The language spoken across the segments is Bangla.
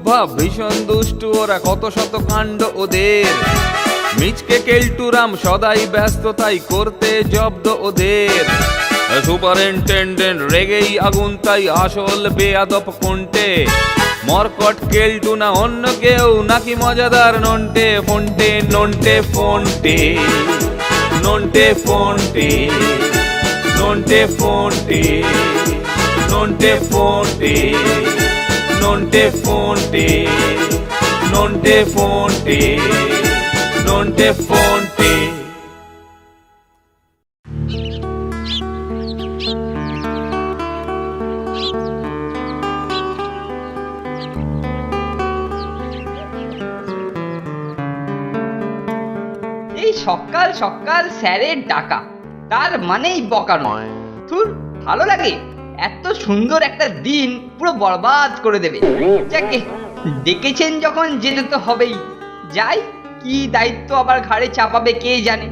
ভাব, ভীষণ দুষ্টু ওরা, কত শত কাণ্ড ওদের। মিচকে কেলটুরাম সদাই ব্যস্ত, তাই করতে জব্দ ওদের। সুপারিনটেন্ডেন্ট রেগেই আগুন, তাই আসল বেয়াদব কোনটে। মরকট কেলটু না অন্য কেউ, নাকি মজাদার নন্টে ফন্টে, নন্টে ফন্টে, নন্টে ফন্টে, নন্টে ফন্টে, নন্টে ফন্টে, নন্টে ফন্টে, নন্টে ফন্টে, নন্টে ফন্টে। সকাল সকাল স্যারের ডাকা, তার মানেই বকানো। ধুর, ভালো লাগে? এত সুন্দর একটা দিন পুরো বরবাদ করে দেবে। যাকে ডেকেছেন যখন যেতে তো হবেই। যাই, কি দায়িত্ব আবার ঘাড়ে চাপাবে কে জানে।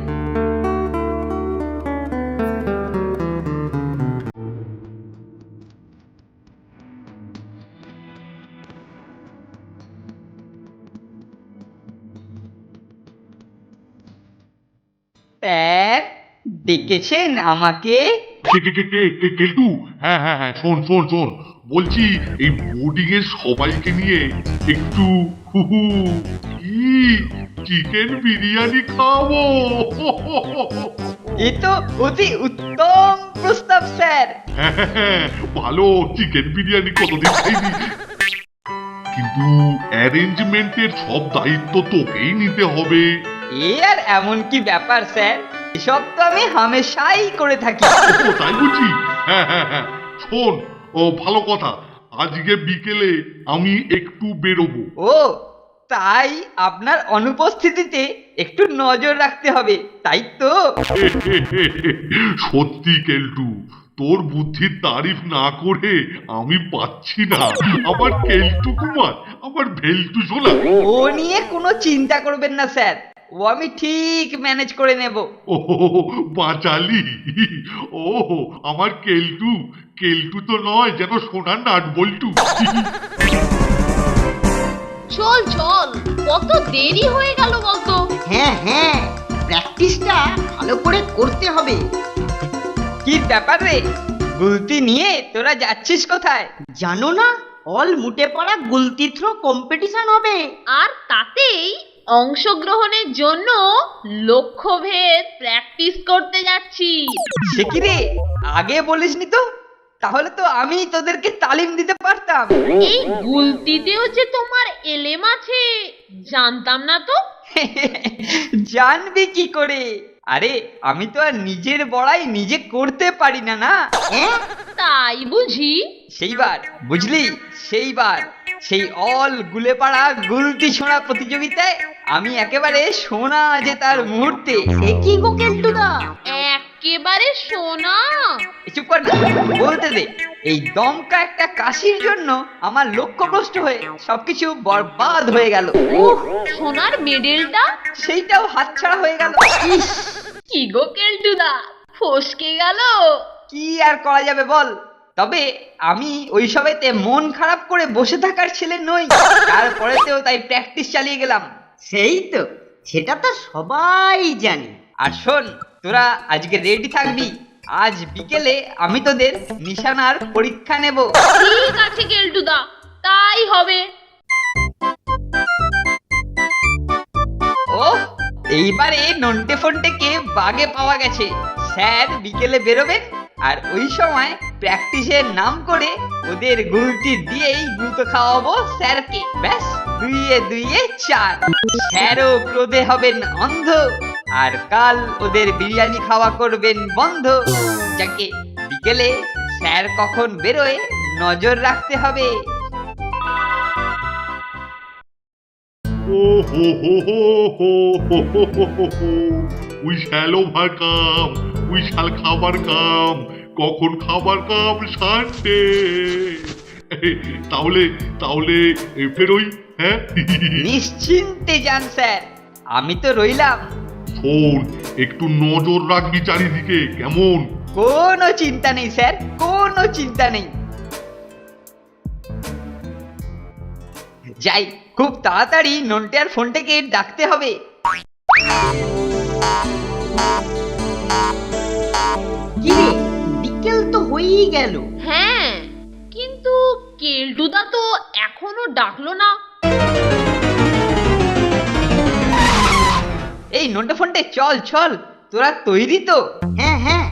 স্যার ডেকেছেন আমাকে? কেলটু, হ্যাঁ হ্যাঁ হ্যাঁ, শোন শোন শোন, বলছি এই বোর্ডিং এর সবাইকে নিয়ে একটু চিকেন বিরিয়ানি খাবো। এ তো অতি উত্তম প্রস্তাব স্যার। হ্যাঁ হ্যাঁ হ্যাঁ, ভালো চিকেন বিরিয়ানি কতদিন খাইনি। কিন্তু অ্যারেঞ্জমেন্টের সব দায়িত্ব তোকেই নিতে হবে। এ আর এমন কি ব্যাপার স্যার, এসব তো আমি হামেশাই করে থাকি। ও তাই বুঝি? হ্যাঁ হ্যাঁ হ্যাঁ, শোন, ও ভালো কথা, আজকে বিকেলে আমি একটু বেরোবো। ও তাই আপনার অনুপস্থিতিতে একটু নজর রাখতে হবে, তাই তো? সত্যি কেলটু, তোর বুদ্ধির তারিফ না করে আমি পাচ্ছি না। আমার কেলটু কুমার, আমার ভেলটু শোনা। ও নিয়ে কোনো চিন্তা করবেন না স্যার, ও আমি ঠিক ম্যানেজ করে নেব। ও বাঁচালি। ও আমার কেলটু, কেলটু তো নয়, যেন সোনার নাট বল্টু। চল চল, কত দেরি হয়ে গেল বলতো। হ্যাঁ হ্যাঁ, প্র্যাকটিসটা ভালো করে করতে হবে। কি ব্যাপার রে, গুলতি নিয়ে তোরা যাচ্ছিস কোথায়? জানো না, অল মুটে পড়া গুলতি থ্রো কম্পিটিশন হবে। আর তাতেই অংশগ্রহণের জন্য লক্ষ্যভেদ প্র্যাকটিস করতে যাচ্ছি। সে কি রে, আগে বলিসনি তো? তাহলে তো আমি তোদেরকে তালিম দিতে পারতাম। এই গুলতিতেও যে তোমার এলেম আছে জানতাম না তো। জানবি কি করে? আরে আমি তো আর নিজের বড়াই নিজে করতে পারি না, না? হ্যাঁ, তাই বুঝি? সেইবার বুঝলি, সেইবার সেই অল গুলেপাড়া গুলতি ছোঁড়া প্রতিযোগিতায় আমি একেবারে সোনা জেতার মুহূর্তে। একই গো কেলটুদা। একেবারে সোনা। চুপ কর না, বলতে দে। এই দমকা একটা কাশির জন্য আমার লক্ষ্যভ্রষ্ট হয়ে সবকিছু বরবাদ হয়ে গেল। উফ, সোনার মেডেলটা সেইটাও হাতছাড়া হয়ে গেল। ইস, কি গো কেলটুদা, ফসকে গেল। কি আর করা যাবে বল? তবে আমি ওই সবেতে মন খারাপ করে বসে থাকার ছেলে নই। তারপরেতেও তাই প্র্যাকটিস চালিয়ে গেলাম। সেই তো, সেটা তো সবাই জানে। আর শোন, তোরা আজকে রেডি থাকবি। আজ বিকেলে আমি তোদের নিশানার পরীক্ষা নেব। ঠিক আছে কেলটুদা, তাই হবে। ও এইবারে নন্টে ফন্টেকে বাগে পাওয়া গেছে। স্যার বিকেলে বেরোবেন, আর ওই সময় প্র্যাকটিসের নাম করে ওদের গুলতি দিয়েই গুঁতো খাওয়াবো স্যারকে। ব্যাস, দুইয়ে দুইয়ে চার। স্যারও ক্রোধে হবেন অন্ধ, আর কাল ওদের বিরিয়ানি খাওয়া করবেন বন্ধ। যাকে বিকেলে স্যার কখন বেরোয় নজর রাখতে হবে। ও হো হো হো হো হো হো হো হো হো। We shall overcome, we shall খাবার কাম, কখন খাবার কাম সানডে। তাহলে তাহলে ফেরোই, হ্যাঁ? নিশ্চিন্তে যান স্যার, আমি তো রইলাম। শোন, একটু নজর রাখবি চারিদিকে, কেমন? কোনো চিন্তা নেই স্যার, কোনো চিন্তা নেই। যাই, খুব তাড়াতাড়ি নন্টে আর ফোনটাকে ডাকতে হবে। কি রে, বিকেল তো হয়েই গেল। হ্যাঁ, কিন্তু কেলটুদা তো এখনো ডাকলো না। এই নন্টে ফোনটে, চল চল, তোরা তৈরি তো? হ্যাঁ হ্যাঁ।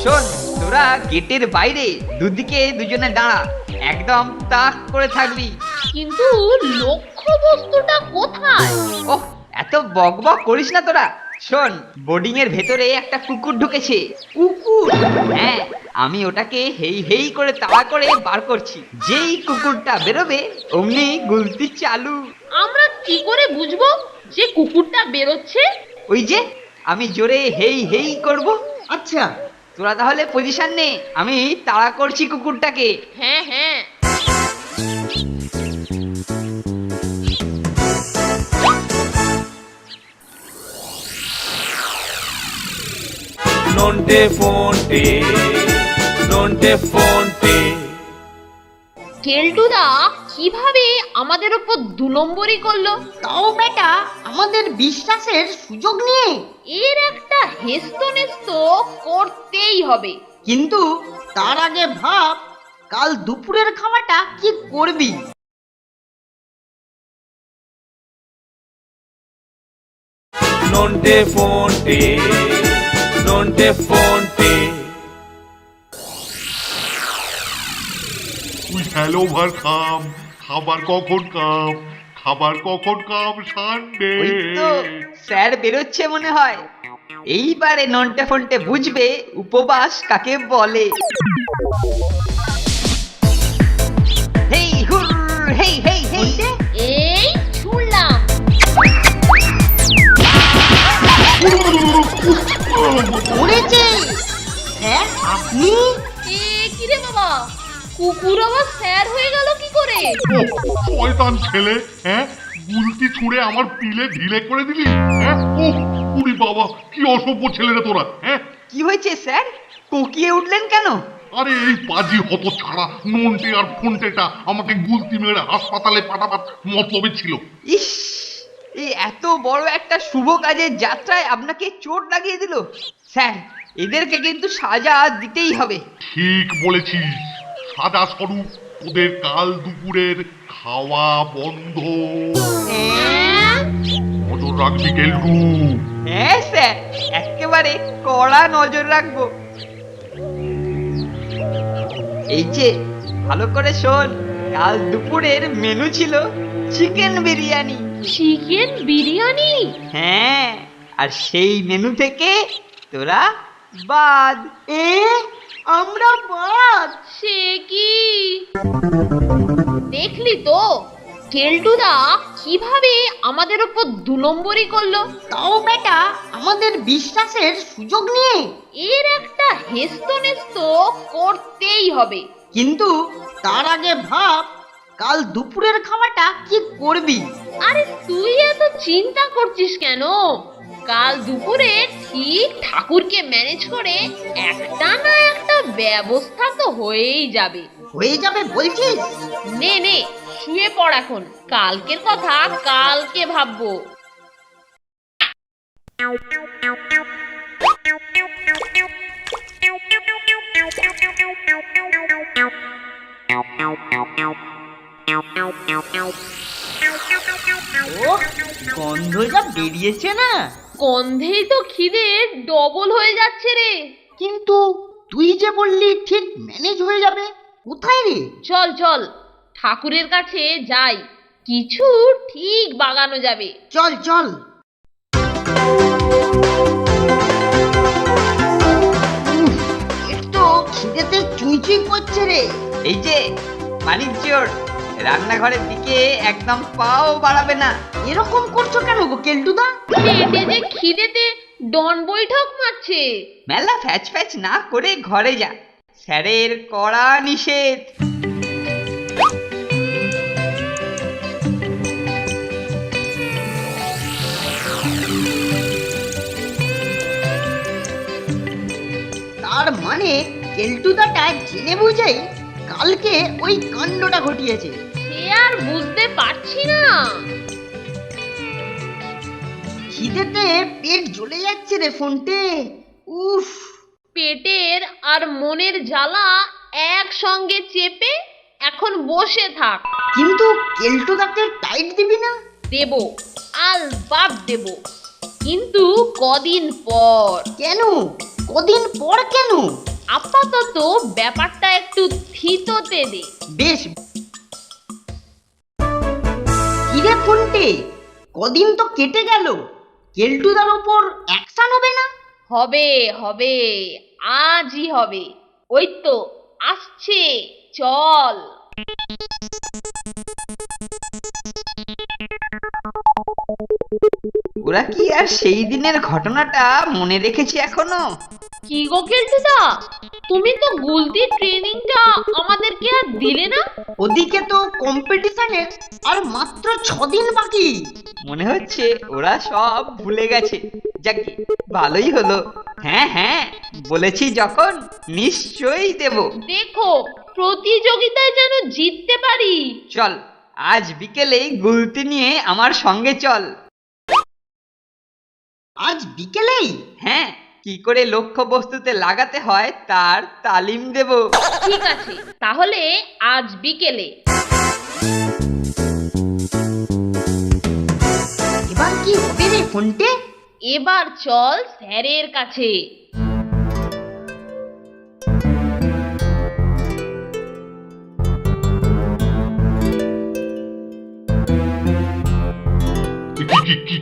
শোন, তোরা গেটের বাইরে দুদিকে দুজনে দাঁড়া, একদম তাক করে থাকবি। কিন্তু লক্ষ্য বস্তুটা কোথায়? ওহ, এত বকবক করিস না তোরা। শোন, বোর্ডিং এর ভেতরে একটা কুকুর ঢুকেছে। কুকুর? হ্যাঁ, আমি ওটাকে হেই হেই করে তাড়া করে বার করছি। যেই কুকুরটা বেরোবে অমনি গুলতি চালু। আমরা কি করে বুঝবো যে কুকুরটা বেরোচ্ছে? ওই যে আমি জোরে হেই হেই করব। আচ্ছা। তোরা তাহলে পজিশন নে, আমি তাড়া করছি কুকুরটাকে। হ্যাঁ হ্যাঁ। নন্টে ফোনটে, নন্টে ফোনটে। কেলটুদা কিভাবে আমাদের উপর 2 নম্বরই করলো? তাও বেটা আমাদের বিশ্বাসের সুযোগ নিয়ে। এর একটা হেস্তনেস্ত করতেই হবে। কিন্তু তার আগে ভাব, কাল দুপুরের খাওয়াটা কি করবি? নন্টে ফোনটে, নন্টে ফোনটে। ওই হ্যালো ভার কাম, খাবার কখন কাম, খাবার কখন কাম সানডে। ওই তো স্যার বেরোচ্ছে মনে হয়। এইবারে নন্টে ফন্টে বুঝবে উপবাস কাকে বলে। হেই হুর, হেই হেই হেই। এই ছুড়লাম। পড়েছে। হ্যাঁ আপনি? এ কি রে বাবা, কুকুর আবার স্যার হয়ে গেল কি করে? ওহ, শয়তান ছেলে, হ্যাঁ গুলতি ছুঁড়ে আমার পিলে ঢিলে করে দিলি। হ্যাঁ ও উরি বাবা, কি অসভ্য ছেলে রে তোরা। হ্যাঁ কি হয়েছে স্যার, কোকিয়ে উঠলেন কেন? আরে এই পাজি হত ছাড়া নন্টে আর ফোনটেটা আমাকে গুলতি মেরে হাসপাতালে পাঠাবার মতলবে ছিল। ইস, এই এত বড় একটা শুভ কাজের যাত্রায় আপনাকে চোট লাগিয়ে দিল। স্যার, এদেরকে কিন্তু সাজা দিতেই হবে। ঠিক বলেছিস, সাদা স্বরূপ তোদের কাল দুপুরের খাওয়া বন্ধ। হ্যাঁ? নজর রাখবি কেলটু। হ্যাঁ স্যার, একেবারে কড়া নজর রাখবো। এই যে ভালো করে শোন, কাল দুপুরের মেনু ছিল চিকেন বিরিয়ানি। চিকেন বিরিয়ানি? হ্যাঁ, আর সেই মেনু থেকে তোরা বাদ। আমরা বাদ? সে কি? দেখলি তো কেলটুদা কিভাবে আমাদের উপর 2 নম্বরই করলো। তাও বেটা আমাদের বিশ্বাসের সুযোগ নিয়ে। এর একটা হেস্তনেস্ত করতেই হবে। কিন্তু তার আগে ভাব, কাল দুপুরের খাওয়াটা কি করবি? আরে তুই এত চিন্তা করছিস কেন? কাল দুপুরে ঠিক ঠাকুরকে ম্যানেজ করে একটা না একটা ব্যবস্থা তো হয়েই যাবে। হয়ে যাবে বলছিস? নে নে, শুয়ে পড় এখন, কালকের কথা কালকে ভাববো। ও গন্ধ যা বেরিয়েছে না, গন্ধেই তো খিদে ডবল হয়ে যাচ্ছে রে। কিন্তু তুই যে বললি ঠিক ম্যানেজ হয়ে যাবে, কোথায় রে? চল চল, ঠাকুরের কাছে যাই, কিছু ঠিক বাগানো যাবে। চল চল। একটু খিদেতে চুইচুই করছে রে। এই যে মানিক চোর, রান্নাঘরের দিকে একদম পাও বাড়াবে না। এরকম করছো কেন গো কেলটুদা? পেটে যে খিদেতে ডন বৈঠক মারছে। মেলা ফ্যাচ ফ্যাচ না করে ঘরে যা, স্যারের কড়া নিষেধ। তার মানে কেলটুদাটা জেনে বুঝেই কালকে ওই কাণ্ডটা ঘটিয়েছে। সে আর বুঝতে পারছি না। খিদেতে পেট জ্বলে যাচ্ছে রে ফোনটে। উফ, পেটের আর মনের জ্বালা একসঙ্গে চেপে এখন বসে থাক। কিন্তু কেলটুদাকে টাইট দিবি না? দেব, আলবাত দেব, কিন্তু কদিন পর। কেন? কদিন পর কেন? আপাতত ব্যাপারটা একটু থিততে দে। বেশ। কিরে ফোনটে, কদিন তো কেটে গেল, কেলটুদার ওপর অ্যাকশন হবে না? হবে হবে, আজই হবে। ওই তো আসছে, চল। ওরা কি আর সেই দিনের ঘটনাটা মনে রেখেছে এখনো? কি গো কেলটুদা, তুমি তো গুলতি ট্রেনিংটা আমাদেরকে আর দিলে না। ওদিকে তো কম্পিটিশনের আর মাত্র 6 দিন বাকি। মনে হচ্ছে ওরা সব ভুলে গেছে। যাকে ভালোই হলো। হ্যাঁ হ্যাঁ, বলেছি যখন নিশ্চয়ই দেব। দেখো, প্রতিযোগিতায় যেন জিততে পারি। চল, আজ বিকেলেই গুলতি নিয়ে আমার সঙ্গে চল। আজ বিকেলেই? হ্যাঁ, কি করে লক্ষ্য বস্তুতে লাগাতে হয় তার তালিম দেব। ঠিক আছে, তাহলে আজ বিকেলে। এবার কি হবে রে ফোনটে? এবার চল স্যারের কাছে।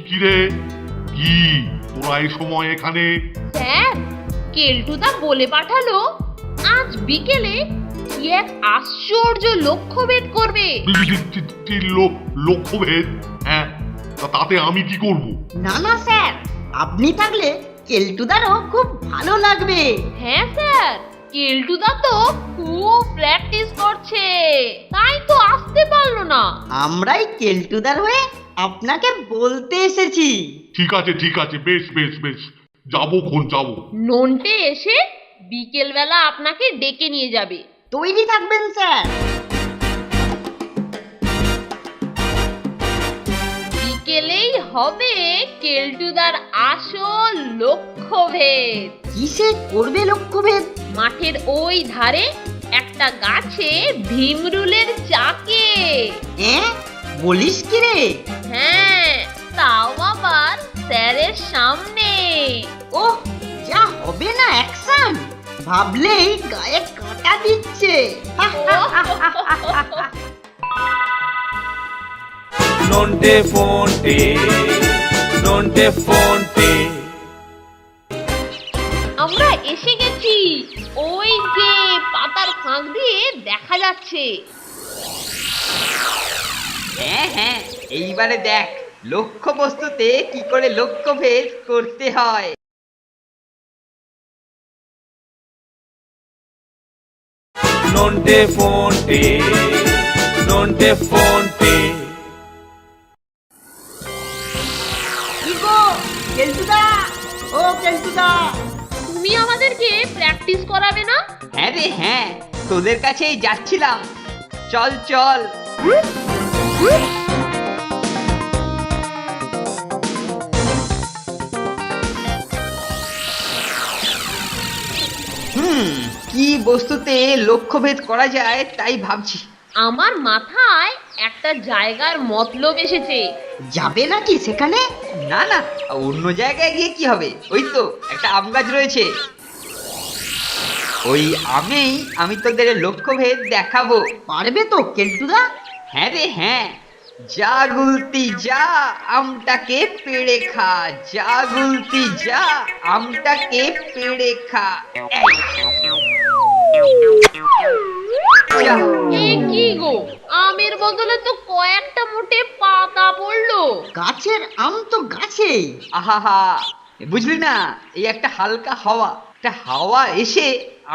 কি রে, কি তোরা এই সময় এখানে? স্যার, কেলটুদা বলে পাঠালো আজ বিকেলে কি এক আশ্চর্য লক্ষ্যভেদ করবে। লক্ষ্যভেদ? হ্যাঁ, তাতে আমি কি করব? না না স্যার, আপনি থাকলে কেলটুদারও খুব ভালো লাগবে। হ্যাঁ স্যার, কেলটুদা তো খুব প্র্যাকটিস করছে, তাই তো আসতে পারলো না। আমরাই কেলটুদার হয়ে আপনাকে বলতে এসেছি। ঠিক আছে, বেশ বেশ বেশ, যাবো যাবো। নন্টে এসে বিকেল বেলা আপনাকে ডেকে নিয়ে যাবে। তৈরি থাকবেন স্যার। বিকেলেই হবে কেলটুদার আসল লক্ষ্যভেদ। কিসে করবে লক্ষ্যভেদ? মাঠের ওই ধারে একটা গাছে ভীমরুলের চাকে। বলিস কি রে? হ্যাঁ, তাও আবার স্যারের সামনে। ওহ, যা হবে না অ্যাকশন, ভাবলেই গায়ে কাঁটা দিচ্ছে। নন্টে ফন্টে, নন্টে ফন্টে। আমরা এসে গেছি। ওই যে পাতার ফাঁক দিয়ে দেখা যাচ্ছে। হ্যাঁ হ্যাঁ, এইবারে দেখ লক্ষ্য বস্তুতে কি করে লক্ষ্যভেদ করতে হয়। নন্টে ফন্টে, নন্টে ফন্টে। কি গো কেলটুদা, ও কেলটুদা, তুমি আমাদেরকে প্র্যাকটিস করাবে না? হ্যাঁ রে হ্যাঁ, তোদের কাছেই যাচ্ছিলাম। চল চল। কি বস্তুতে লক্ষ্যভেদ করা যায় তাই ভাবছি। আমার মাথায় একটা জায়গার মতলব এসেছে। যাবে নাকি সেখানে? না না, অন্য জায়গায় গিয়ে কি হবে? ওই তো একটা আম গাছ রয়েছে, ওই আমেই আমি তোদের লক্ষ্যভেদ দেখাবো। পারবে তো কেলটুদা? হ্যাঁ রে হ্যাঁ, যা গুলতি যা, আমটাকে পেড়ে খা। যা গুলতি যা, আমটাকে পেড়ে খা। যা। এ কি গো, আমের বদলে তো কয়েকটা মোটে পাতা পড়লো। গাছের আম তো গাছেই। আহাহা, বুঝলি না, এই একটা হালকা হাওয়া, একটা হাওয়া এসে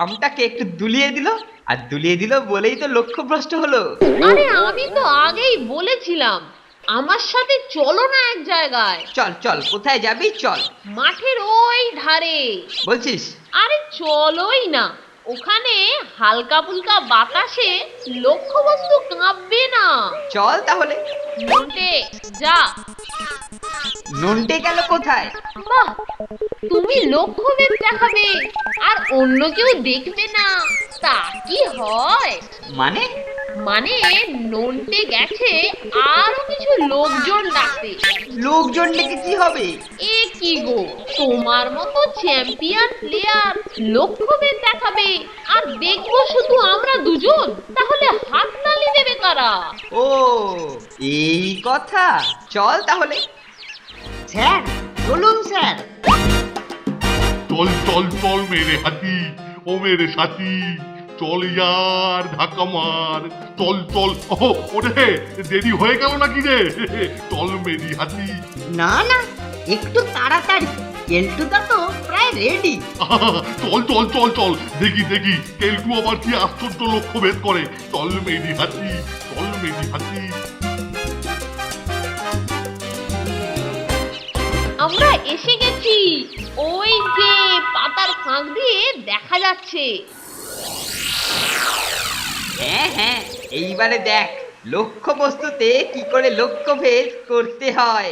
আমটাকে একটু দুলিয়ে দিল, আর দুলিয়ে দিল বলেই তো লক্ষ্যভ্রষ্ট হলো। আরে আমি তো আগেই বলেছিলাম আমার সাথে চলো না এক জায়গায়। চল চল, কোথায় যাবি চল। মাঠের ওই ধারে। বলছিস? আরে চলোই না, ওখানে হালকা ফুলকা বাতাসে লক্ষ্যবস্তু কাঁপবে না। চল তাহলে। নন্টে যা। নন্টে গেল কোথায়? বাহ, তুমি লক্ষ্যভেদ দেখাবে আর অন্য কেউ দেখবে না, তা কি হয়? মানে? মানে নন্টে গেছে আরো কিছু লোকজন ডাকতে। লোকজন ডেকে কি হবে? এ কি গো, তোমার মতো চ্যাম্পিয়ন প্লেয়ার লক্ষ্যভেদ দেখাবে আর দেখবো শুধু আমরা দুজন, তাহলে হাত তালি দেবে কারা? ও এই কথা, চল তাহলে। স্যার চলুন স্যার। চল চল চল মেরে হাতি, ও মেরে সাথী, চল ইয়ার ধাক্কা মার, চল চল। ওরে দেরি হয়ে গেল নাকি রে? চল মেরি হাতি। না না, একটু তাড়াতাড়ি, কেলটুদা তো প্রায় রেডি। চল চল চল চল, দেখি দেখি কেলটু আবার কি আশ্চর্য লক্ষ্য ভেদ করে। চল মেরি হাতি, চল মেরি হাতি। আমরা এসে গেছি, ওই যে পাতার ফাঁক দিয়ে দেখা যাচ্ছে। হ্যাঁ হ্যাঁ, এইবারে দেখ লক্ষ্য বস্তুতে কি করে লক্ষ্যভেদ করতে হয়।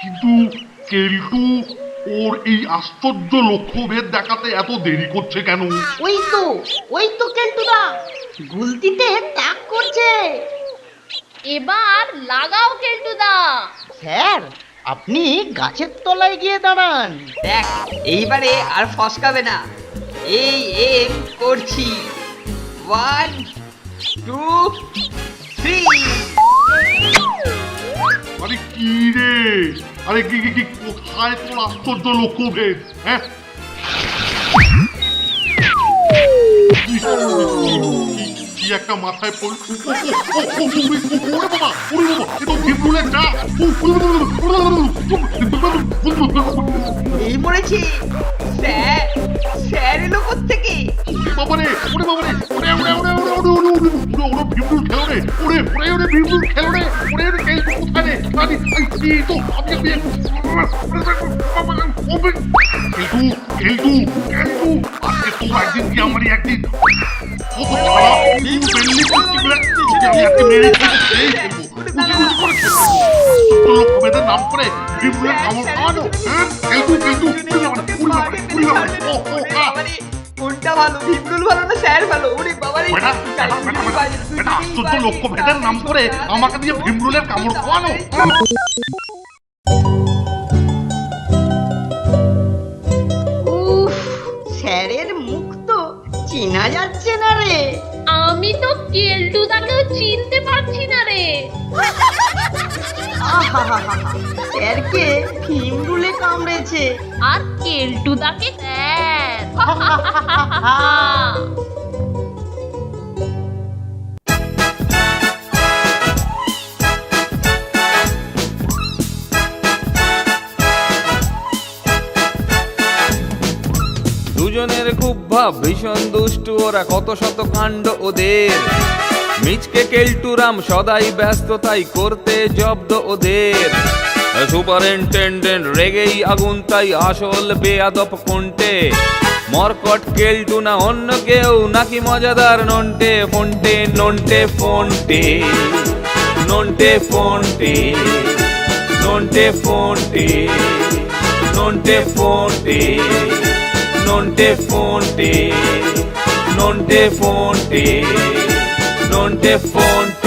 কিন্তু কেলটু ওর এই আশ্চর্য লক্ষ্য ভেদ দেখাতে এত দেরি করছে কেন? ওই তো কেলটুদা গুলতিতে তাক করছে। এবার লাগাও কেলটুদা। স্যার আপনি গাছের তলায় গিয়ে দাঁড়ান। দেখ এইবারে আর ফসকাবে না। এই এম করছি, 1 2 3। আরে কি রে, আরে কি কি কি কোথায় তোর আশ্চর্য লক্ষ্য ভেদ? হ্যাঁ কি একটা মাথায় পড়ল। ওরে বাবা, ওরে বাবা, এ তো ভিমরুলের যা। এই মরেছি। স্যার, স্যার এলো কোত্থেকে? বাবারে, ওরে বাবারে, ওরে ওরে ওরে ওরে ওরে ওরে ওরে ওরে ভিমরুল খেলো রে, ওরে ওরে ওরে ভিমরুল খেলো রে, ওরে ওরে কেলটু কোথায় রে? আরে এই তো আমি কেলটু কেলটু কেলটু, আজকে তো একদিন কি আমারই একদিন। ও তো খারাপ, কিন্তু বেল্লি করছি বলে আমি আজকে মেরে খেয়ে ফেলবো। লক্ষ্য ভেদের নাম করে ভিমরুলের কামড় খাওয়ানো। হ্যাঁ কেলটু কেলটু, উড়ে বাবারে, উড়ে বাবারে, উড়ে বাবারে, ও ও আ। কোনটা ভালো, ভিমরুল ভালো না স্যার ভালো? ওরে বাবারে, বেটা আশ্চর্য লক্ষ্য ভেদের নাম করে আমাকে দিয়ে ভিমরুলের কামড় খাওয়ানো। উফ, স্যারের মুখ তো চেনা যাচ্ছে না রে। আমি তো কেলটুদাকেও চিনতে পারছি না রে। আহাহাহা, স্যারকে ভিমরুলে কামড়েছে। আর কেলটুদাকে স্যার। দুজনের খুব ভাব, ভীষণ দুষ্টু ওরা, কত শত কাণ্ড ওদের। মিচকে কেলটুরাম সদাই ব্যস্ত, তাই করতে জব্দ ওদের। সুপারিনটেন্ডেন্ট রেগেই আগুন, তাই আসল বেয়াদব কোনটে। মরকট কেলটু না অন্য কেউ, নাকি মজাদার নন্টে ফন্টে। নন্টে ফন্টে, নন্টে ফন্টে, নন্টে ফন্টে, নন্টে ফন্টে, নন্টে ফন্টে, নন্টে ফন্টে, নন্টে ফন্টে।